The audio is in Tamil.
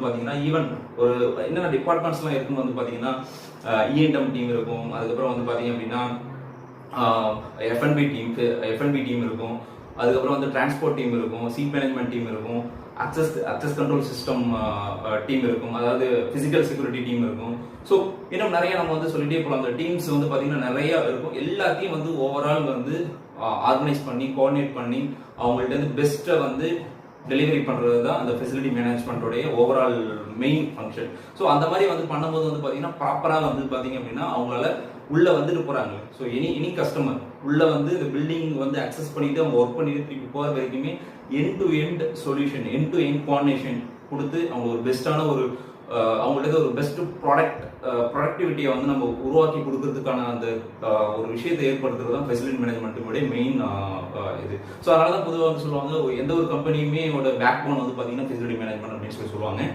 பார்த்தீங்கன்னா ஈவன் ஒரு என்னென்ன டிபார்ட்மெண்ட்ஸ்லாம் இருக்குன்னு வந்து பார்த்தீங்கன்னா இஎன்எம் டீம் இருக்கும். அதுக்கப்புறம் வந்து பார்த்தீங்க அப்படின்னா எஃப்என்பி டீம் இருக்கும். அதுக்கப்புறம் வந்து டிரான்ஸ்போர்ட் டீம் இருக்கும், சீட் மேனேஜ்மெண்ட் டீம் இருக்கும், அக்சஸ் கண்ட்ரோல் சிஸ்டம் டீம் இருக்கும், அதாவது பிசிக்கல் செக்யூரிட்டி டீம் இருக்கும். ஸோ இன்னும் நிறைய நம்ம வந்து சொல்லிட்டே போகலாம். அந்த டீம்ஸ் வந்து பார்த்தீங்கன்னா நிறைய இருக்கும். எல்லாத்தையும் வந்து ஓவரால் வந்து ஆர்கனைஸ் பண்ணி கோஆர்டினேட் பண்ணி அவங்கள்ட்ட இருந்து பெஸ்ட்டை வந்து டெலிவரி பண்ணுறது தான் அந்த ஃபெசிலிட்டி மேனேஜ்மெண்ட்டோடைய ஓவரால் மெயின் ஃபங்க்ஷன். ஸோ அந்த மாதிரி வந்து பண்ணும்போது வந்து பார்த்தீங்கன்னா ப்ராப்பராக வந்து பார்த்தீங்க அப்படின்னா அவங்களால உள்ள வந்துட்டு போறாங்க. ஸோ எனி கஸ்டமர் உள்ள வந்து இந்த பில்டிங் வந்து அக்சஸ் பண்ணிட்டு அவங்க ஒர்க் பண்ணிட்டு திருப்பி போற வரைக்குமே end to end solution, end to end coordination கொடுத்து அவங்க ஒரு பெஸ்டான ஒரு அவங்கள்ட்ட ஒரு பெஸ்ட் ப்ரொடக்டிவிட்டியை வந்து நம்ம உருவாக்கி கொடுக்கறதுக்கான அந்த ஒரு விஷயத்தை ஏற்படுத்துறது தான் ஃபெசிலிட்டி மேனேஜ்மெண்ட்டுடைய மெயின் இது. ஸோ அதனால தான் பொதுவாக வந்து சொல்லுவாங்க எந்த ஒரு கம்பெனியுமே பேக் போன் வந்து பார்த்தீங்கன்னா ஃபெசிலிட்டி மேனேஜ்மெண்ட் அப்படின்னு சொல்லுவாங்க.